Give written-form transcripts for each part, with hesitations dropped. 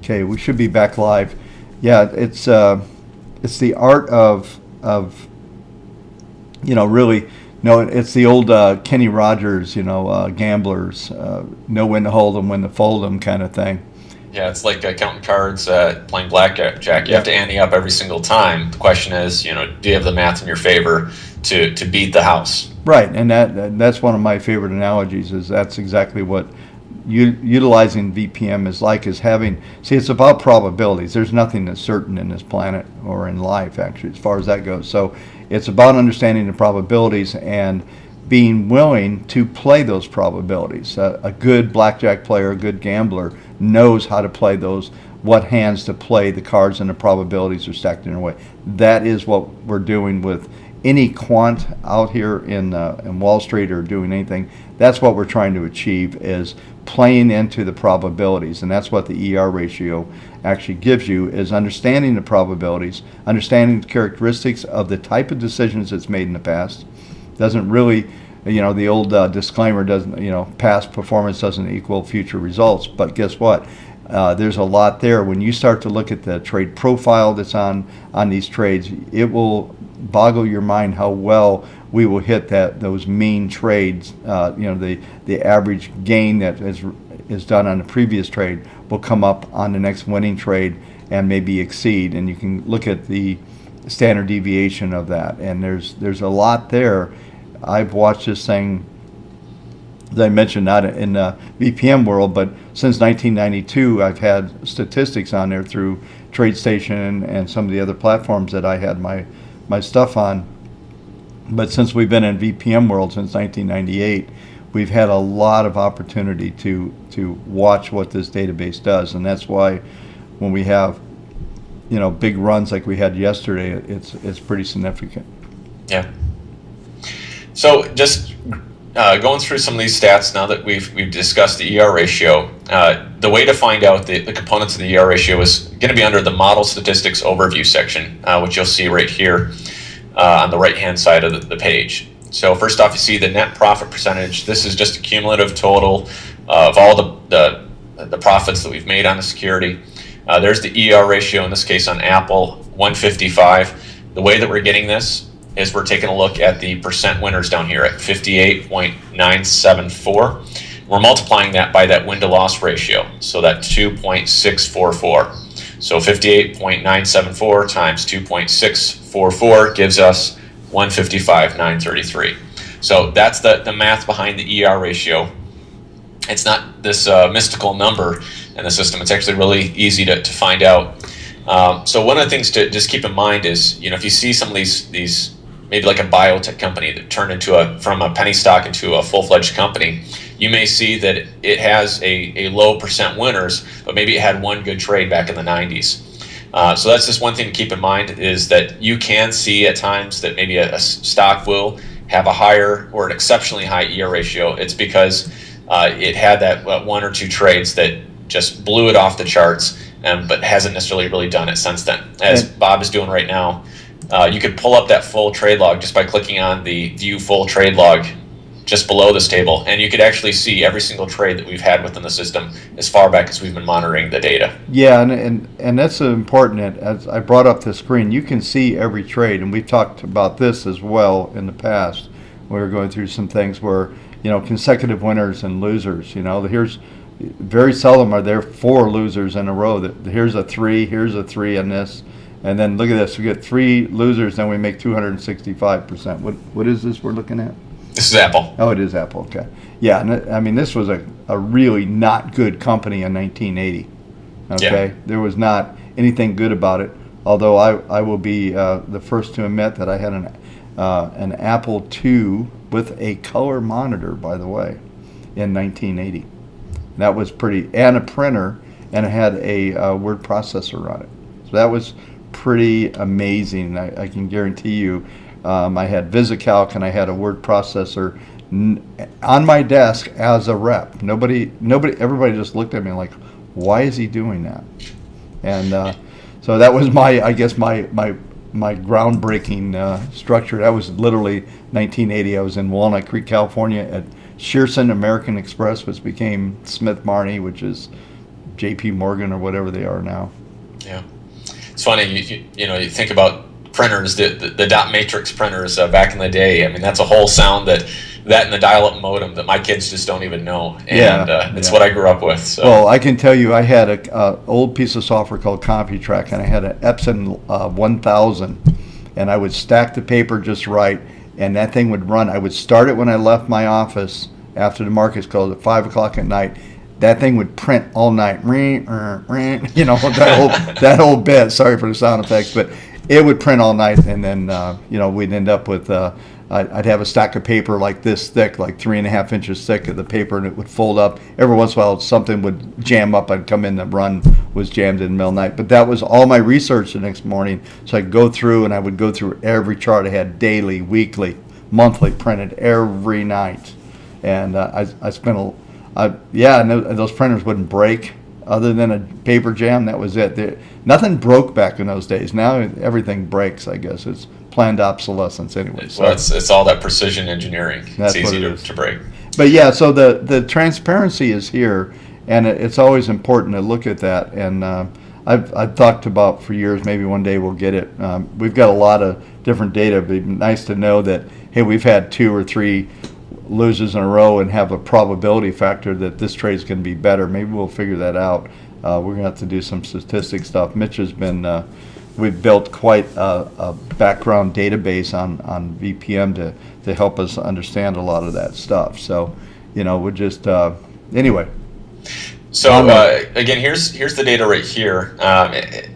Okay, we should be back live. Yeah, it's the art of really. No, it's the old Kenny Rogers, gamblers, know when to hold 'em, when to fold 'em kind of thing. Yeah, it's like counting cards, playing blackjack. You Yeah. have to ante up every single time. The question is, do you have the math in your favor to beat the house? Right, and that's one of my favorite analogies. Is that's exactly what utilizing VPM is like. Is having it's about probabilities. There's nothing that's certain in this planet or in life, actually, as far as that goes. So it's about understanding the probabilities and being willing to play those probabilities. A good blackjack player, a good gambler, knows how to play those, what hands to play, the cards, and the probabilities are stacked in a way. That is what we're doing with any quant out here in Wall Street or doing anything. That's what we're trying to achieve, is playing into the probabilities, and that's what the ER ratio actually gives you, is understanding the probabilities, understanding the characteristics of the type of decisions that's made in the past. Doesn't really, the old disclaimer doesn't, past performance doesn't equal future results. But guess what? There's a lot there. When you start to look at the trade profile that's on these trades, it will boggle your mind how well we will hit those mean trades. The average gain that is done on the previous trade will come up on the next winning trade and maybe exceed. And you can look at the standard deviation of that. And there's a lot there. I've watched this thing, as I mentioned, not in the VPM world, but since 1992, I've had statistics on there through TradeStation and some of the other platforms that I had my stuff on. But since we've been in VPM world since 1998, we've had a lot of opportunity to watch what this database does, and that's why when we have big runs like we had yesterday, it's pretty significant. Yeah. So just going through some of these stats now that we've discussed the ER ratio, the way to find out the components of the ER ratio is going to be under the model statistics overview section, which you'll see right here on the right hand side of the page. So first off, you see the net profit percentage. This is just a cumulative total of all the profits that we've made on the security. There's the ER ratio, in this case on Apple, 155. The way that we're getting this is we're taking a look at the percent winners down here at 58.974. We're multiplying that by that win-to-loss ratio, so that 2.644. So 58.974 times 2.644 gives us 155,933. So that's the math behind the ER ratio. It's not this mystical number in the system. It's actually really easy to find out. So one of the things to just keep in mind is, if you see some of these maybe like a biotech company that turned from a penny stock into a full-fledged company, you may see that it has a low percent winners, but maybe it had one good trade back in the 90s. So that's just one thing to keep in mind, is that you can see at times that maybe a stock will have a higher or an exceptionally high ER ratio. It's because it had that one or two trades that just blew it off the charts, but hasn't necessarily really done it since then. As Bob is doing right now, you could pull up that full trade log just by clicking on the view full trade log just below this table, and you could actually see every single trade that we've had within the system as far back as we've been monitoring the data. Yeah, and that's important. As I brought up the screen, you can see every trade, and we've talked about this as well in the past. We were going through some things where, consecutive winners and losers. Here's very seldom are there four losers in a row. Here's a three on this, and then look at this. We get three losers, then we make 265%. What is this we're looking at? This is Apple. Oh, it is Apple. Okay. Yeah, and this was a really not good company in 1980. Okay, yeah. There was not anything good about it. Although I will be the first to admit that I had an Apple II with a color monitor, by the way, in 1980. That was pretty, and a printer, and it had a word processor on it. So that was pretty amazing. I can guarantee you. I had VisiCalc and I had a word processor on my desk as a rep. Everybody just looked at me like, why is he doing that? And so that was my groundbreaking structure. That was literally 1980. I was in Walnut Creek, California at Shearson American Express, which became Smith Barney, which is JP Morgan or whatever they are now. Yeah, it's funny. You think about printers, the dot matrix printers back in the day. I mean, that's a whole sound that and the dial-up modem that my kids just don't even know, and it's what I grew up with. So. Well, I can tell you, I had a old piece of software called CompuTrack, and I had an Epson 1000, and I would stack the paper just right, and that thing would run. I would start it when I left my office after the markets closed at 5 o'clock at night. That thing would print all night. That whole bit. Sorry for the sound effects, but it would print all night, and then we'd end up with I'd have a stack of paper like this thick, like 3.5 inches thick of the paper, and it would fold up. Every once in a while, something would jam up. I'd come in, the run was jammed in the middle of the night. But that was all my research the next morning. So I'd go through, and I would go through every chart I had daily, weekly, monthly, printed every night. And I spent and those printers wouldn't break. Other than a paper jam, that was it. Nothing broke back in those days. Now everything breaks, I guess. It's planned obsolescence anyway. So. Well, it's all that precision engineering. That's it's easy what it to break. But yeah, so the transparency is here, and it's always important to look at that. And I've talked about for years, maybe one day we'll get it. We've got a lot of different data. It'd be nice to know that, hey, we've had 2 or 3 loses in a row and have a probability factor that this trade's going to be better. Maybe we'll figure that out. We're going to have to do some statistic stuff. Mitch has been, we've built quite a background database on VPM to help us understand a lot of that stuff. So, we're just, anyway. So again, here's the data right here.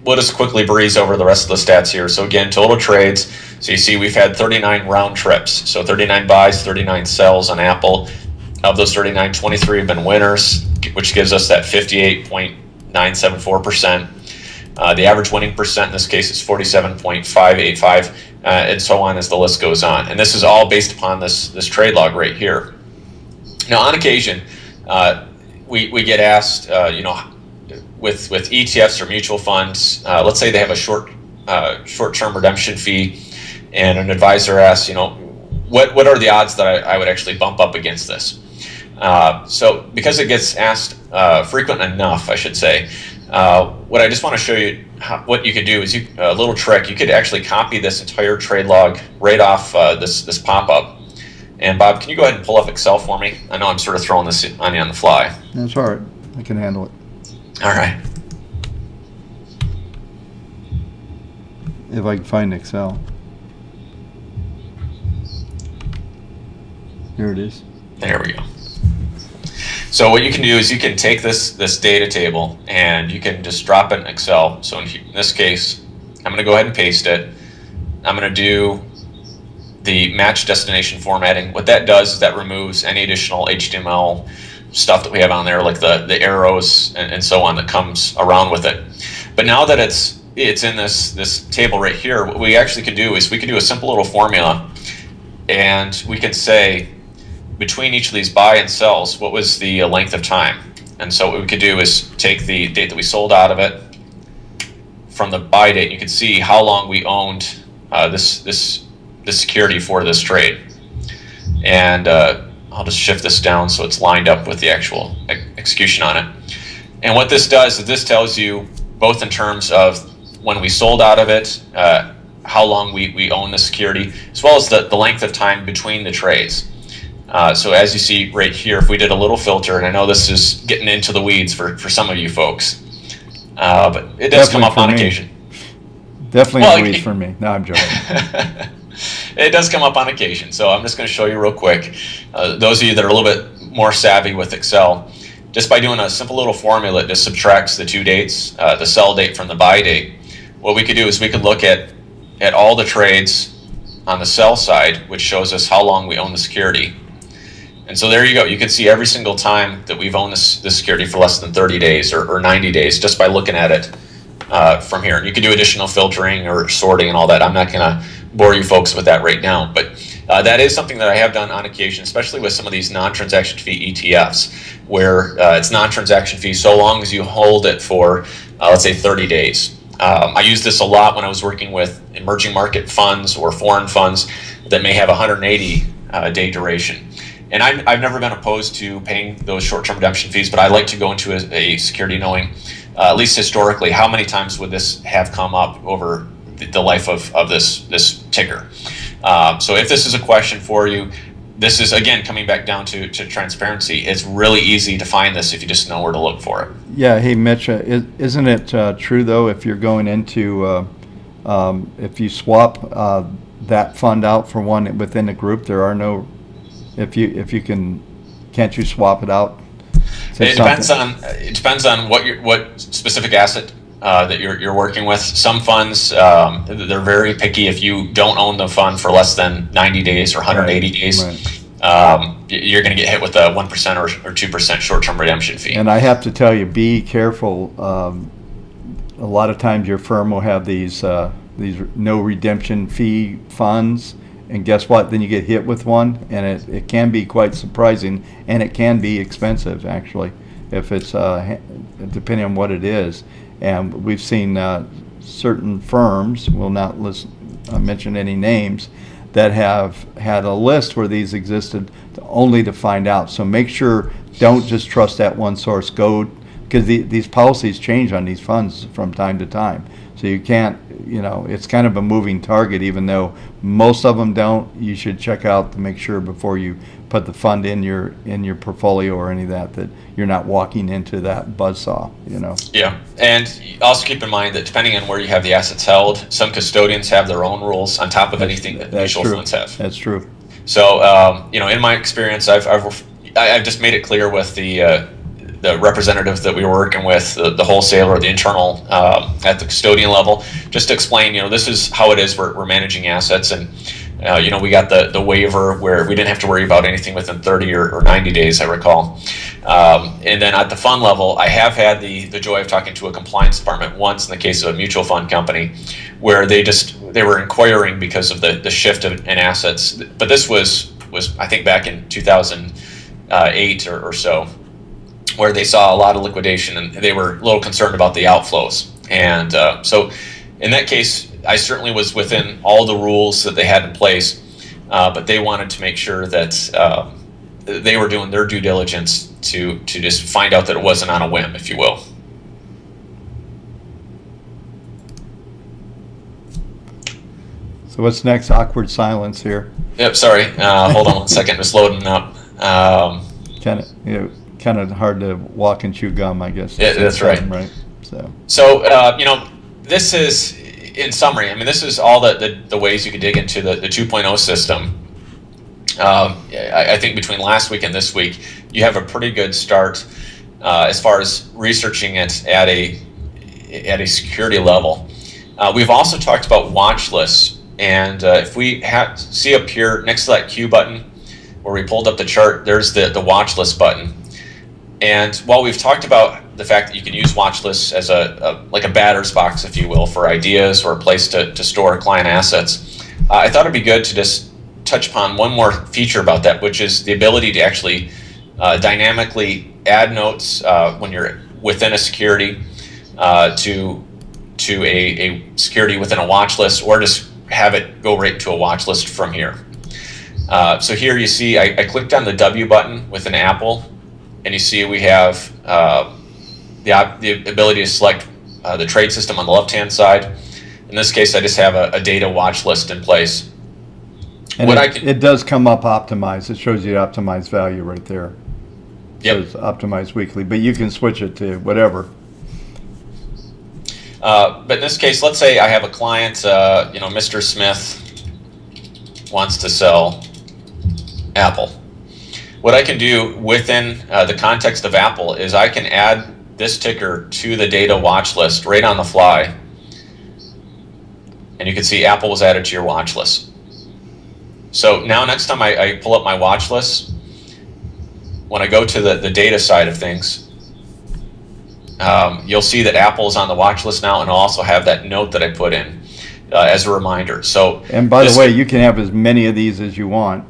We'll just quickly breeze over the rest of the stats here. So again, total trades. So you see we've had 39 round trips. So 39 buys, 39 sells on Apple. Of those 39, 23 have been winners, which gives us that 58.974%. The average winning percent in this case is 47.585, and so on as the list goes on. And this is all based upon this trade log right here. Now, on occasion, we get asked, with ETFs or mutual funds, let's say they have a short-term redemption fee, and an advisor asks, what are the odds that I would actually bump up against this? So because it gets asked frequent enough, I should say, what I just want to show you what you could do is a little trick. You could actually copy this entire trade log right off this pop-up. And Bob, can you go ahead and pull up Excel for me? I know I'm sort of throwing this on you on the fly. That's all right. I can handle it. All right. If I can find Excel. Here it is. There we go. So what you can do is you can take this data table and you can just drop it in Excel. So in this case, I'm going to go ahead and paste it. I'm going to do the match destination formatting. What that does is that removes any additional HTML stuff that we have on there, like the arrows and so on that comes around with it. But now that it's in this table right here, what we actually could do is we could do a simple little formula, and we can say between each of these buy and sells, what was the length of time? And so what we could do is take the date that we sold out of it from the buy date. You can see how long we owned this security for this trade. And I'll just shift this down so it's lined up with the actual execution on it. And what this does is this tells you both in terms of when we sold out of it, how long we own the security, as well as the length of time between the trades. So as you see right here, if we did a little filter, and I know this is getting into the weeds for some of you folks, but it does come up on occasion. Definitely in the weeds for me. No, I'm joking. It does come up on occasion, so I'm just going to show you real quick. Those of you that are a little bit more savvy with Excel, just by doing a simple little formula, it just subtracts the 2 dates, the sell date from the buy date. What we could do is we could look at all the trades on the sell side, which shows us how long we own the security. And so there you go. You can see every single time that we've owned this security for less than 30 days or 90 days just by looking at it from here. And you can do additional filtering or sorting and all that. I'm not going to bore you folks with that right now. But that is something that I have done on occasion, especially with some of these non-transaction fee ETFs, where it's non-transaction fee so long as you hold it for, let's say, 30 days. I used this a lot when I was working with emerging market funds or foreign funds that may have 180 day duration. And I've never been opposed to paying those short-term redemption fees, but I like to go into a security knowing, at least historically, how many times would this have come up over the life of this ticker. So if this is a question for you, this is, again, coming back down to transparency. It's really easy to find this if you just know where to look for it. Yeah. Hey, Mitch, isn't it true, though, if you're going into, if you swap that fund out for one within a group, there are no, if you can't you swap it out? It depends on what specific asset that you're working with. Some funds, they're very picky. If you don't own the fund for less than 90 days or 180 days, you're going to get hit with a 1% or 2% short-term redemption fee. And I have to tell you, be careful. A lot of times your firm will have these no redemption fee funds, and guess what? Then you get hit with one, and it can be quite surprising, and it can be expensive, actually, if it's depending on what it is. And we've seen certain firms, will not mention any names, that have had a list where these existed only to find out. So make sure, don't just trust that one source. Go, because these policies change on these funds from time to time. So you can't, it's kind of a moving target, even though most of them don't. You should check out to make sure before you put the fund in your portfolio or any of that you're not walking into that buzzsaw, Yeah, and also keep in mind that depending on where you have the assets held, some custodians have their own rules on top of anything that mutual funds have. That's true. So, in my experience, I've just made it clear with the representative that we were working with, the wholesaler, the internal at the custodian level, just to explain, this is how it is. We're managing assets, and we got the waiver where we didn't have to worry about anything within 30 or 90 days, I recall. And then at the fund level, I have had the joy of talking to a compliance department once in the case of a mutual fund company, where they were inquiring because of the shift in assets. But this was I think back in 2008 or so, where they saw a lot of liquidation and they were a little concerned about the outflows. And so in that case, I certainly was within all the rules that they had in place, but they wanted to make sure that they were doing their due diligence to just find out that it wasn't on a whim, if you will. So what's next? Awkward silence here. Yep, sorry. Hold on one second. Just loading up. Kind of hard to walk and chew gum, I guess. Yeah, that's right. Right. So this is, in summary, this is all the ways you could dig into the 2.0 system. I think between last week and this week, you have a pretty good start as far as researching it at a security level. We've also talked about watch lists, and if we see up here next to that Q button where we pulled up the chart, there's the watch list button. And while we've talked about the fact that you can use watch lists as like a batter's box, if you will, for ideas or a place to store client assets, I thought it'd be good to just touch upon one more feature about that, which is the ability to actually dynamically add notes when you're within a security to a security within a watch list, or just have it go right to a watch list from here. So here you see I clicked on the W button within Apple, and you see we have the ability to select the trade system on the left-hand side. In this case, I just have a data watch list in place. And it does come up optimized. It shows you the optimized value right there. Yep. So it's optimized weekly, but you can switch it to whatever. But in this case, let's say I have a client, Mr. Smith wants to sell Apple. What I can do within the context of Apple is I can add this ticker to the data watch list right on the fly. And you can see Apple was added to your watch list. So now next time I pull up my watch list, when I go to the data side of things, you'll see that Apple is on the watch list now, and I'll also have that note that I put in as a reminder. And by the way, you can have as many of these as you want.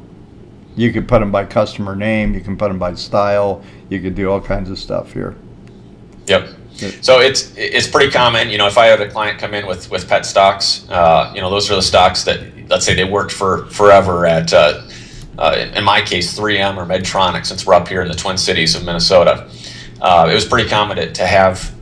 You can put them by customer name. You can put them by style. You can do all kinds of stuff here. Yep. So it's pretty common. If I had a client come in with pet stocks, those are the stocks that, let's say, they worked for forever at in my case, 3M or Medtronic, since we're up here in the Twin Cities of Minnesota. It was pretty common to have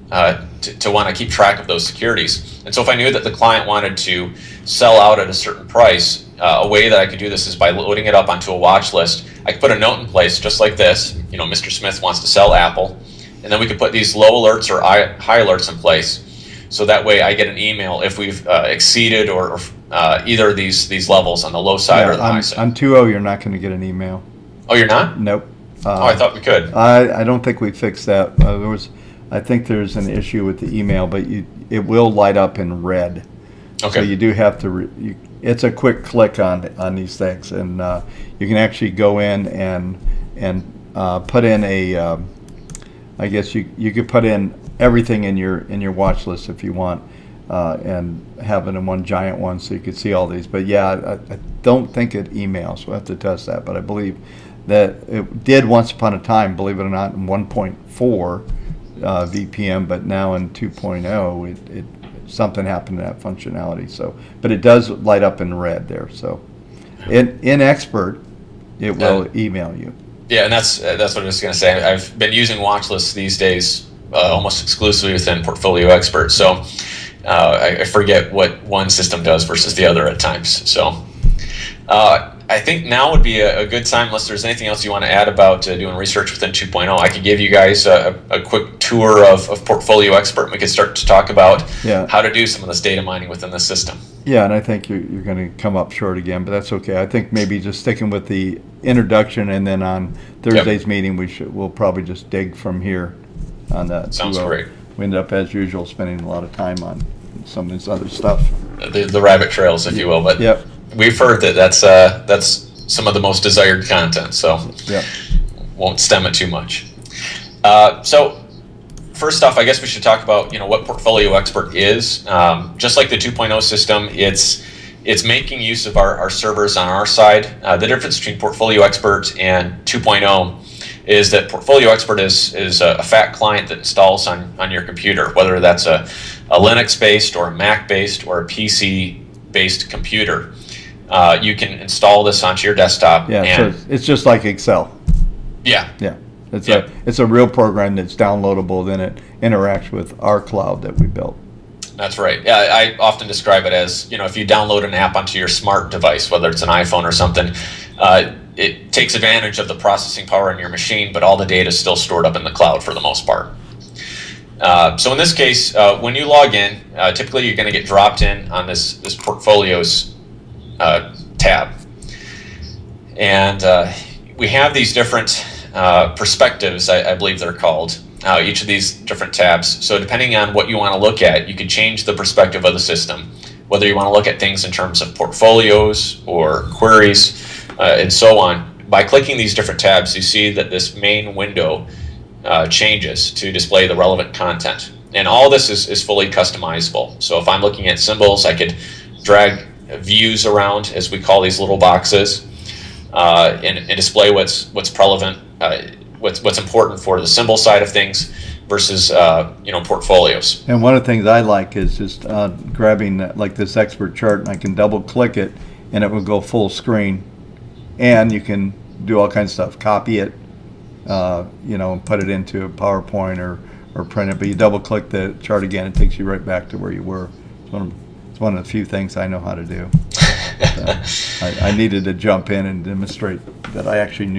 to want to keep track of those securities. And so if I knew that the client wanted to sell out at a certain price, a way that I could do this is by loading it up onto a watch list. I could put a note in place just like this, you know, Mr. Smith wants to sell Apple, and then we could put these low alerts or high alerts in place. So that way I get an email if we've exceeded or either of these levels on the low side or the high side. On 2.0, you're not going to get an email. Oh, you're not? Nope. I thought we could. I don't think we fixed that. I think there's an issue with the email, but it will light up in red. Okay. So you do have to. It's a quick click on these things, and you can actually go in and put in a. I guess you could put in everything in your watch list if you want, and have it in one giant one so you could see all these. But yeah, I don't think it emails. We'll have to test that. But I believe that it did once upon a time, believe it or not, in 1.4 VPM, but now in 2.0, it something happened to that functionality. So, but it does light up in red there. So, in Expert, it will email you. Yeah, and that's what I was going to say. I've been using watch lists these days almost exclusively within Portfolio Expert. So I forget what one system does versus the other at times. So I think now would be a good time, unless there's anything else you want to add about doing research within 2.0. I could give you guys a quick tour of Portfolio Expert, and we could start to talk about how to do some of this data mining within the system. Yeah, and I think you're going to come up short again, but that's okay. I think maybe just sticking with the introduction, and then on Thursday's meeting, we'll probably just dig from here on that. Sounds great. We ended up, as usual, spending a lot of time on some of this other stuff. The rabbit trails, if you will, but we've heard that that's some of the most desired content, so won't stem it too much. So first off, I guess we should talk about what Portfolio Expert is. Just like the 2.0 system, it's making use of our servers on our side. The difference between Portfolio Expert and 2.0 is that Portfolio Expert is a fat client that installs on your computer, whether that's a Linux-based or a Mac-based or a PC-based computer. You can install this onto your desktop. Yeah, so it's just like Excel. Yeah. Yeah. It's a real program that's downloadable, then it interacts with our cloud that we built. That's right. Yeah, I often describe it as, if you download an app onto your smart device, whether it's an iPhone or something, it takes advantage of the processing power in your machine, but all the data is still stored up in the cloud for the most part. So in this case, when you log in, typically you're going to get dropped in on this Portfolios tab. And we have these different perspectives, I believe they're called, each of these different tabs. So depending on what you want to look at, you can change the perspective of the system, whether you want to look at things in terms of portfolios or queries and so on. By clicking these different tabs, you see that this main window changes to display the relevant content. And all this is fully customizable. So if I'm looking at symbols, I could drag views around, as we call these little boxes, and display what's relevant, what's important for the symbol side of things versus portfolios. And one of the things I like is just grabbing like this expert chart, and I can double click it and it will go full screen, and you can do all kinds of stuff, copy it, put it into a PowerPoint or print it, but you double click the chart again, it takes you right back to where you were. It's one of the few things I know how to do. I needed to jump in and demonstrate that I actually knew